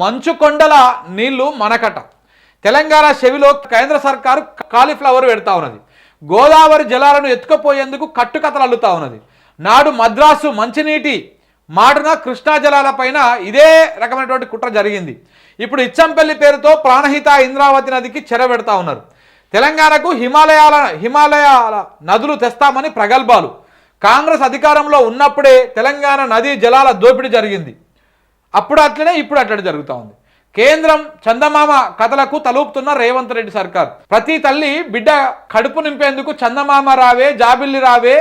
మంచు కొండల నీళ్లు మనకట. తెలంగాణ చెవిలో కేంద్ర సర్కారు కాలీఫ్లవర్ పెడతా ఉన్నది. గోదావరి జలాలను ఎత్తుకుపోయేందుకు కట్టుకథలు అల్లుతా ఉన్నది. నాడు మద్రాసు మంచినీటి మాటున కృష్ణా జలాలపైన ఇదే రకమైనటువంటి కుట్ర జరిగింది. ఇప్పుడు ఇచ్చంపల్లి పేరుతో ప్రాణహిత ఇంద్రావతి నదికి చెరబెడతా ఉన్నారు. తెలంగాణకు హిమాలయాల నదులు తెస్తామని ప్రగల్భాలు. కాంగ్రెస్ అధికారంలో ఉన్నప్పుడే తెలంగాణ నదీ జలాల దోపిడీ జరిగింది. అప్పుడు అట్లనే ఇప్పుడు అట్లనే జరుగుతూ ఉంది. కేంద్రం చందమామ కథలకు తలూపుతున్న రేవంత్ రెడ్డి సర్కార్. ప్రతి తల్లి బిడ్డ కడుపు నింపేందుకు చందమామ రావే జాబిల్లి రావే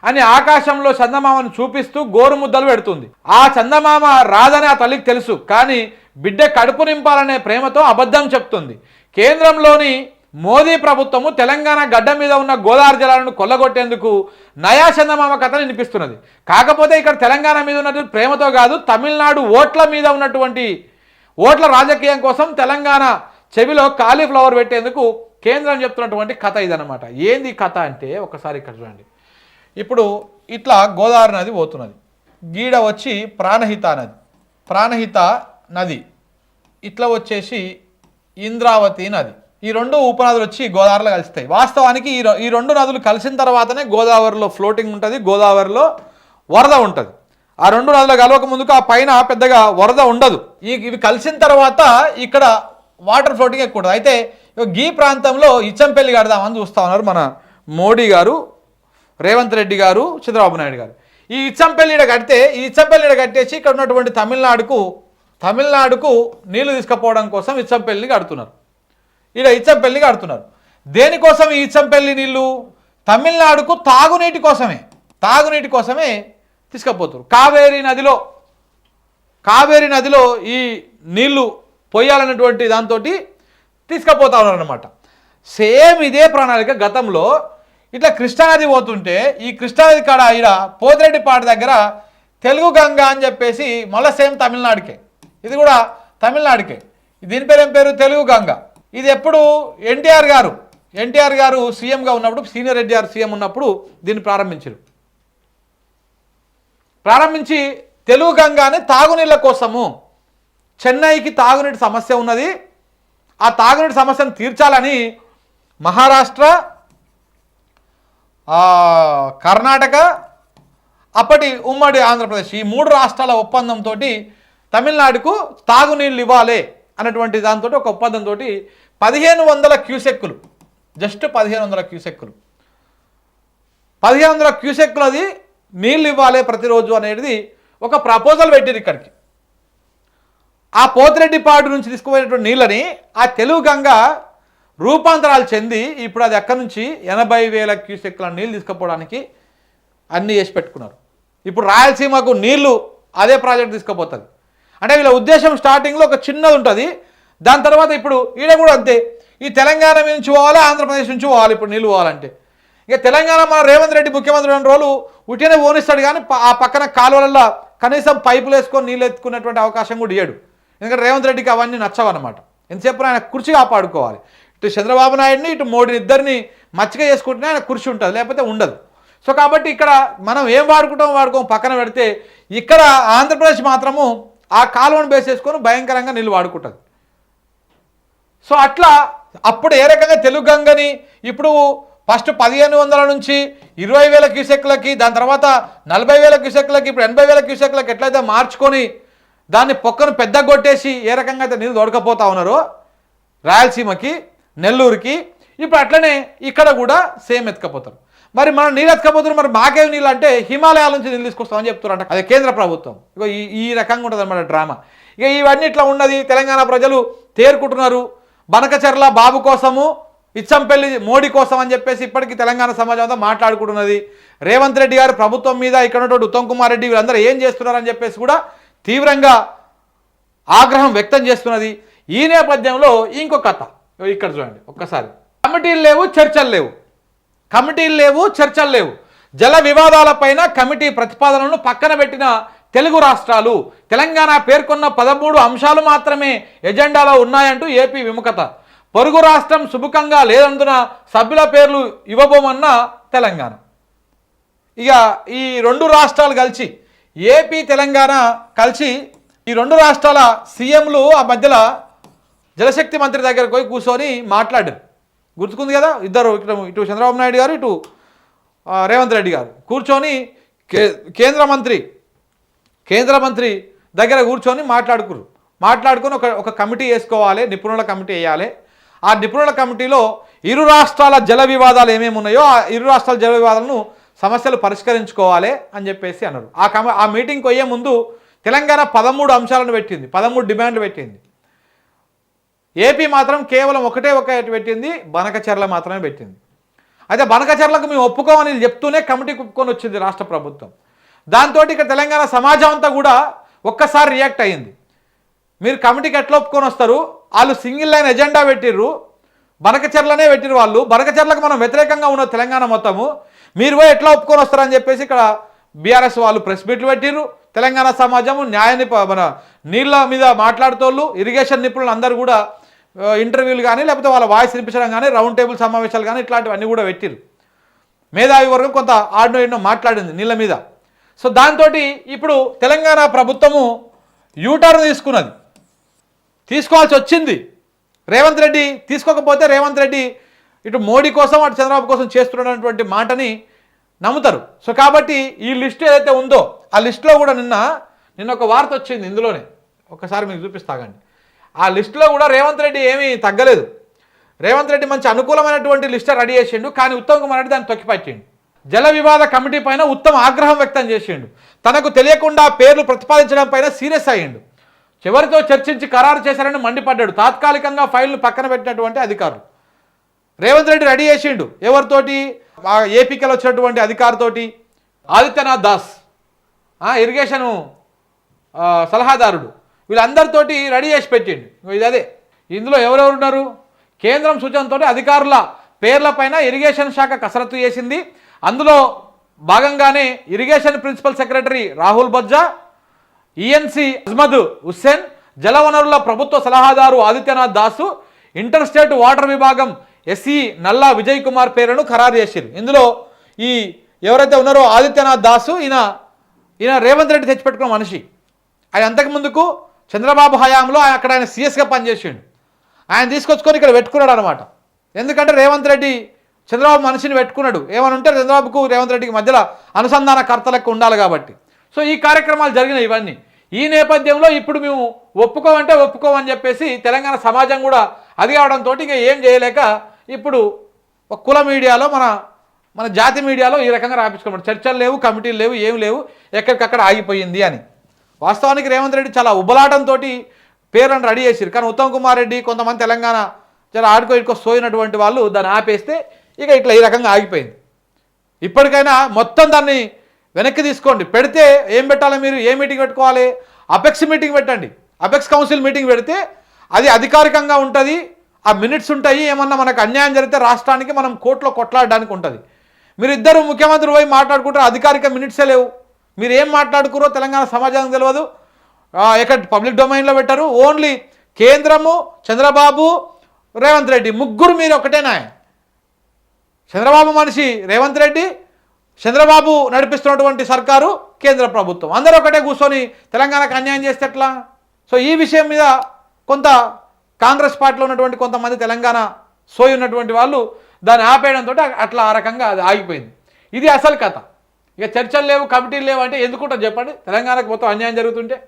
అని ఆకాశంలో చందమామను చూపిస్తూ గోరుముద్దలు పెడుతుంది. ఆ చందమామ రాదని ఆ తల్లికి తెలుసు, కానీ బిడ్డ కడుపు నింపాలనే ప్రేమతో అబద్ధం చెప్తుంది. కేంద్రంలోని మోదీ ప్రభుత్వము తెలంగాణ గడ్డ మీద ఉన్న గోదావరి జలాలను కొల్లగొట్టేందుకు నయా చందమామ కథను వినిపిస్తున్నది. కాకపోతే ఇక్కడ తెలంగాణ మీద ఉన్నటువంటి ప్రేమతో కాదు, తమిళనాడు ఓట్ల మీద ఉన్నటువంటి ఓట్ల రాజకీయం కోసం తెలంగాణ చెవిలో కాలీఫ్లవర్ పెట్టేందుకు కేంద్రం చెప్తున్నటువంటి కథ ఇదన్నమాట. ఏంది కథ అంటే ఒకసారి ఇక్కడ చూడండి. ఇప్పుడు ఇట్లా గోదావరి నది పోతున్నది, గీడ వచ్చి ప్రాణహిత నది ఇట్లా వచ్చేసి ఇంద్రావతి నది. ఈ రెండు ఉపనదులు వచ్చి గోదావరిలో కలుస్తాయి. వాస్తవానికి ఈ రెండు నదులు కలిసిన తర్వాతనే గోదావరిలో ఫ్లోటింగ్ ఉంటుంది, గోదావరిలో వరద ఉంటుంది. ఆ రెండు నదులు కలవక ముందుకు ఆ పైన పెద్దగా వరద ఉండదు. ఇవి కలిసిన తర్వాత ఇక్కడ వాటర్ ఫ్లోటింగ్ ఎక్కువ ఉంటుంది. అయితే ఈ ప్రాంతంలో ఇచ్చంపల్లి కడదామని చూస్తూ ఉన్నారు మన మోడీ గారు, రేవంత్ రెడ్డి గారు, చంద్రబాబు నాయుడు గారు. ఈ ఇచ్చంపల్లి కట్టేసి ఇక్కడ ఉన్నటువంటి తమిళనాడుకు నీళ్లు తీసుకుపోవడం కోసం ఇచ్చంపల్లిని కడుతున్నారు. ఇచ్చంపల్లి కడుతున్నారు. దేనికోసం ఈ ఇచ్చంపల్లి నీళ్లు? తమిళనాడుకు తాగునీటి కోసమే తీసుకుపోతారు. కావేరీ నదిలో ఈ నీళ్లు పోయాలన్నటువంటి దాంతో తీసుకుపోతా ఉన్నారన్నమాట. సేమ్ ఇదే ప్రణాళిక గతంలో ఇట్లా కృష్ణానది పోతుంటే ఈ కృష్ణానది కాడ ఈడ పోతిరెడ్డిపాడు దగ్గర తెలుగు గంగ అని చెప్పేసి మళ్ళీ సేమ్ తమిళనాడుకే, ఇది కూడా తమిళనాడుకే. దీని పేరు ఏం పేరు? తెలుగు గంగ. ఇది ఎప్పుడు ఎన్టీఆర్ గారు సీఎంగా ఉన్నప్పుడు, సీనియర్ ఎన్టీఆర్ సీఎం ఉన్నప్పుడు దీన్ని ప్రారంభించి తెలుగు గంగాని తాగునీళ్ళ కోసము, చెన్నైకి తాగునీటి సమస్య ఉన్నది, ఆ తాగునీటి సమస్యను తీర్చాలని మహారాష్ట్ర, కర్ణాటక, అప్పటి ఉమ్మడి ఆంధ్రప్రదేశ్ ఈ మూడు రాష్ట్రాల ఒప్పందంతో తమిళనాడుకు తాగునీళ్ళు ఇవ్వాలి అన్నటువంటి దాంతో ఒక ఒప్పందంతో 1500 క్యూసెక్కులు, జస్ట్ 1500 క్యూసెక్కులు అది నీళ్ళు ఇవ్వాలి ప్రతిరోజు అనేది ఒక ప్రపోజల్ పెట్టింది ఇక్కడికి. ఆ పోతిరెడ్డిపాడు నుంచి తీసుకుపోయినటువంటి నీళ్ళని ఆ తెలుగు గంగ రూపాంతరాలు చెంది ఇప్పుడు అది ఎక్కడి నుంచి 80,000 క్యూసెక్కుల నీళ్ళు తీసుకుపోవడానికి అన్నీ చేసి పెట్టుకున్నారు. ఇప్పుడు రాయలసీమకు నీళ్లు అదే ప్రాజెక్ట్ తీసుకుపోతుంది. అంటే వీళ్ళ ఉద్దేశం స్టార్టింగ్లో ఒక చిన్నది ఉంటుంది, దాని తర్వాత ఇప్పుడు ఈడ కూడా అంతే, ఈ తెలంగాణ నుంచి పోవాలి, ఆంధ్రప్రదేశ్ నుంచి పోవాలి. ఇప్పుడు నీళ్ళు పోవాలంటే ఇక తెలంగాణ మన రేవంత్ రెడ్డి ముఖ్యమంత్రి 2 రోజులు ఉట్టినే ఓనిస్తాడు, కానీ ఆ పక్కన కాలువలలో కనీసం పైపులు వేసుకొని నీళ్ళు ఎత్తుకునేటువంటి అవకాశం కూడా ఇయ్యడు. ఎందుకంటే రేవంత్ రెడ్డికి అవన్నీ నచ్చవన్నమాట. ఎంతసేపు ఆయన కుర్చీ కాపాడుకోవాలి. ఇటు చంద్రబాబు నాయుడిని ఇటు మోడీని ఇద్దరిని మచ్చిక చేసుకుంటేనే ఆయన కుర్చీ ఉంటుంది, లేకపోతే ఉండదు. సో కాబట్టి ఇక్కడ మనం ఏం వాడుకోం పక్కన పెడితే, ఇక్కడ ఆంధ్రప్రదేశ్ మాత్రము ఆ కాలువను బేస్ చేసుకొని భయంకరంగా నీళ్ళు వాడుకుంటుంది. సో అట్లా అప్పుడు ఏ రకంగా తెలుగు గంగని ఇప్పుడు ఫస్ట్ 1500 నుంచి 20,000 క్యూసెక్లకి, దాని తర్వాత 40,000 క్యూసెక్లకి, ఇప్పుడు 80,000 క్యూసెక్లకి ఎట్లయితే మార్చుకొని దాన్ని పొక్కను పెద్ద కొట్టేసి ఏ రకంగా అయితే నీళ్ళు దొరకపోతా ఉన్నారో రాయలసీమకి, నెల్లూరుకి, ఇప్పుడు అట్లనే ఇక్కడ కూడా సేమ్ ఎత్తుకపోతారు. మరి మనం నీళ్ళు ఎత్తుకపోతున్నారు, మరి మాకేం నీళ్ళు అంటే హిమాలయాల నుంచి నీళ్ళు తీసుకొస్తామని చెప్తున్నారంట. అదే కేంద్ర ప్రభుత్వం. ఇగో ఈ రకంగా ఉంటుంది అన్నమాట డ్రామా. ఇక ఇవన్నీ ఇట్లా ఉన్నది. తెలంగాణ ప్రజలు తేరుకుంటున్నారు. బనకచెర్ల బాబు కోసము, ఇచ్చంపల్లి మోడీ కోసం అని చెప్పేసి ఇప్పటికీ తెలంగాణ సమాజం అంతా మాట్లాడుకుంటున్నది. రేవంత్ రెడ్డి గారు ప్రభుత్వం మీద, ఇక్కడ ఉన్నటువంటి ఉత్తమ్ కుమార్ రెడ్డి వీళ్ళందరూ ఏం చేస్తున్నారని చెప్పేసి కూడా తీవ్రంగా ఆగ్రహం వ్యక్తం చేస్తున్నది. ఈ నేపథ్యంలో ఇంకో కథ ఇక్కడ చూడండి ఒక్కసారి. కమిటీలు లేవు, చర్చలు లేవు. జల వివాదాలపైన కమిటీ ప్రతిపాదనలను పక్కన పెట్టిన తెలుగు రాష్ట్రాలు. తెలంగాణ పేర్కొన్న 13 అంశాలు మాత్రమే ఎజెండాలో ఉన్నాయంటూ ఏపీ విముఖత. పొరుగు రాష్ట్రం సుముఖంగా లేనందున సభ్యుల పేర్లు ఇవ్వబోమన్న తెలంగాణ. ఇక ఈ రెండు రాష్ట్రాలు కలిసి ఏపీ తెలంగాణ కలిసి ఈ రెండు రాష్ట్రాల సీఎంలు ఆ మధ్యలో జలశక్తి మంత్రి దగ్గరకు పోయి కూర్చొని మాట్లాడారు. గుర్తుకుంది కదా, ఇద్దరు ఇటు చంద్రబాబు నాయుడు గారు, ఇటు రేవంత్ రెడ్డి గారు కూర్చొని కేంద్ర మంత్రి దగ్గర కూర్చొని మాట్లాడుకుని ఒక కమిటీ వేసుకోవాలి, నిపుణుల కమిటీ వేయాలి. ఆ నిపుణుల కమిటీలో ఇరు రాష్ట్రాల జల వివాదాలు ఏమేమి ఉన్నాయో ఆ ఇరు రాష్ట్రాల జల వివాదాలను సమస్యలు పరిష్కరించుకోవాలి అని చెప్పేసి అన్నారు. ఆ మీటింగ్కి పోయే ముందు తెలంగాణ 13 అంశాలను పెట్టింది, 13 డిమాండ్లు పెట్టింది. ఏపీ మాత్రం కేవలం ఒకటి పెట్టింది, బనకచెర్ల మాత్రమే పెట్టింది. అయితే బనకచెర్లకు మేము ఒప్పుకోమని చెప్తూనే కమిటీకి ఒప్పుకొని వచ్చింది రాష్ట్ర ప్రభుత్వం. దాంతో ఇక తెలంగాణ సమాజం అంతా కూడా ఒక్కసారి రియాక్ట్ అయ్యింది. మీరు కమిటీకి ఎట్లా ఒప్పుకొని వస్తారు, వాళ్ళు సింగిల్ లైన్ ఎజెండా పెట్టిర్రు, బనకచెర్లనే పెట్టిరు వాళ్ళు, బనకచెర్లకు మనం వ్యతిరేకంగా ఉన్న తెలంగాణ మొత్తము, మీరు పోయి ఎట్లా ఒప్పుకొని వస్తారని చెప్పేసి ఇక్కడ బీఆర్ఎస్ వాళ్ళు ప్రెస్ మీట్లు పెట్టిర్రు. తెలంగాణ సమాజము మన నీళ్ళ మీద మాట్లాడుతోళ్ళు, ఇరిగేషన్ నిపుణులు అందరూ కూడా ఇంటర్వ్యూలు కానీ లేకపోతే వాళ్ళ వాయిస్ వినిపించడం కానీ రౌండ్ టేబుల్ సమావేశాలు కానీ ఇట్లాంటివన్నీ కూడా పెట్టిరు. మేధావి వర్గం కొంత ఆడినో ఎన్నో మాట్లాడింది నీళ్ళ మీద. సో దాంతో ఇప్పుడు తెలంగాణ ప్రభుత్వము యూటర్న్ తీసుకోవాల్సి వచ్చింది. రేవంత్ రెడ్డి తీసుకోకపోతే రేవంత్ రెడ్డి ఇటు మోడీ కోసం అటు చంద్రబాబు కోసం చేస్తున్నటువంటి మాటని నమ్ముతారు. సో కాబట్టి ఈ లిస్ట్ ఏదైతే ఉందో ఆ లిస్టులో కూడా నిన్న ఒక వార్త వచ్చింది, ఇందులోనే ఒకసారి మీకు చూపిస్తాగండి. ఆ లిస్టులో కూడా రేవంత్ రెడ్డి ఏమీ తగ్గలేదు. రేవంత్ రెడ్డి మంచి అనుకూలమైనటువంటి లిస్ట్ రెడీ చేసిండు, కానీ ఉత్తమ్ కుమార్ రెడ్డి దాన్ని తొక్కిపట్టిండు. జల వివాద కమిటీ పైన ఉత్తమ్ ఆగ్రహం వ్యక్తం చేసిండు. తనకు తెలియకుండా పేర్లు ప్రతిపాదించడం పైన సీరియస్ అయ్యిండు. చివరితో చర్చించి ఖరారు చేశారని మండిపడ్డాడు. తాత్కాలికంగా ఫైల్ను పక్కన పెట్టినటువంటి అధికారులు రేవంత్ రెడ్డి రెడీ చేసిండు. ఎవరితోటి, ఏపీకి వచ్చినటువంటి అధికారితోటి, ఆదిత్యనాథ్ దాస్ ఇరిగేషను సలహాదారుడు, వీళ్ళందరితోటి రెడీ చేసి పెట్టిండు. అదే ఇందులో ఎవరెవరు ఉన్నారు, కేంద్రం సూచనతో అధికారుల పేర్లపైన ఇరిగేషన్ శాఖ కసరత్తు చేసింది. అందులో భాగంగానే irrigation principal secretary Rahul Bojja, ENC Ajmad Hussain, జలవనరుల ప్రభుత్వ సలహాదారు Adityanath Das, inter state water విభాగం ఎస్ఈ నల్లా విజయ్ కుమార్ పేరును ఖరారు చేశారు. ఇందులో ఈ ఎవరైతే ఉన్నారో ఆదిత్యనాథ్ దాసు ఈయన రేవంత్ రెడ్డి తెచ్చిపెట్టుకున్న మనిషి. ఆయన అంతకుముందుకు చంద్రబాబు హయాంలో అక్కడ ఆయన సీఎస్గా పనిచేసిండు. ఆయన తీసుకొచ్చుకొని ఇక్కడ పెట్టుకున్నాడు అనమాట. ఎందుకంటే రేవంత్ రెడ్డి చంద్రబాబు మనిషిని పెట్టుకున్నాడు, ఏమనుంటే చంద్రబాబుకు రేవంత్ రెడ్డికి మధ్యలో అనుసంధానకర్తలకు ఉండాలి కాబట్టి. సో ఈ కార్యక్రమాలు జరిగినాయి ఇవన్నీ. ఈ నేపథ్యంలో ఇప్పుడు మేము ఒప్పుకోమని చెప్పేసి తెలంగాణ సమాజం కూడా అది కావడంతో ఇక ఏం చేయలేక ఇప్పుడు ఒక కుల మీడియాలో మన జాతి మీడియాలో ఈ రకంగా రాపించుకోమన్నారు. చర్చలు లేవు, కమిటీలు లేవు, ఏం లేవు, ఎక్కడికక్కడ ఆగిపోయింది అని. వాస్తవానికి రేవంత్ రెడ్డి చాలా ఉబలాటంతో పేర్లను రెడీ చేశారు. కానీ ఉత్తమ్ కుమార్ రెడ్డి, కొంతమంది తెలంగాణ చాలా ఆడుకో సోయినటువంటి వాళ్ళు దాన్ని ఆపేస్తే ఇక ఇట్లా ఈ రకంగా ఆగిపోయింది. ఇప్పటికైనా మొత్తం దాన్ని వెనక్కి తీసుకోండి. పెడితే ఏం పెట్టాలి, మీరు ఏ మీటింగ్ పెట్టుకోవాలి, అపెక్స్ మీటింగ్ పెట్టండి. అపెక్స్ కౌన్సిల్ మీటింగ్ పెడితే అది అధికారికంగా ఉంటుంది, ఆ మినిట్స్ ఉంటాయి. ఏమన్నా మనకు అన్యాయం జరిగితే రాష్ట్రానికి మనం కోర్టులో కొట్లాడడానికి ఉంటుంది. మీరు ఇద్దరు ముఖ్యమంత్రి పోయి మాట్లాడుకుంటారు, అధికారిక మినిట్సే లేవు. మీరు ఏం మాట్లాడుకురో తెలంగాణ సమాజానికి తెలియదు. ఎక్కడ పబ్లిక్ డొమైన్లో పెట్టారు. ఓన్లీ కేంద్రము, చంద్రబాబు, రేవంత్ రెడ్డి ముగ్గురు మీరు ఒకటేనా? చంద్రబాబు మనిషి రేవంత్ రెడ్డి, చంద్రబాబు నడిపిస్తున్నటువంటి సర్కారు, కేంద్ర ప్రభుత్వం అందరూ ఒకటే కూర్చొని తెలంగాణకు అన్యాయం చేస్తే ఎట్లా? సో ఈ విషయం మీద కొంత కాంగ్రెస్ పార్టీలో ఉన్నటువంటి కొంతమంది తెలంగాణ సోయి ఉన్నటువంటి వాళ్ళు దాన్ని ఆపేయడంతో అట్లా ఆ రకంగా అది ఆగిపోయింది. ఇది అసలు కథ. ఇక చర్చలు లేవు, కమిటీలు లేవు అంటే ఎందుకుంటుంది చెప్పండి? తెలంగాణకు మొత్తం అన్యాయం జరుగుతుంటే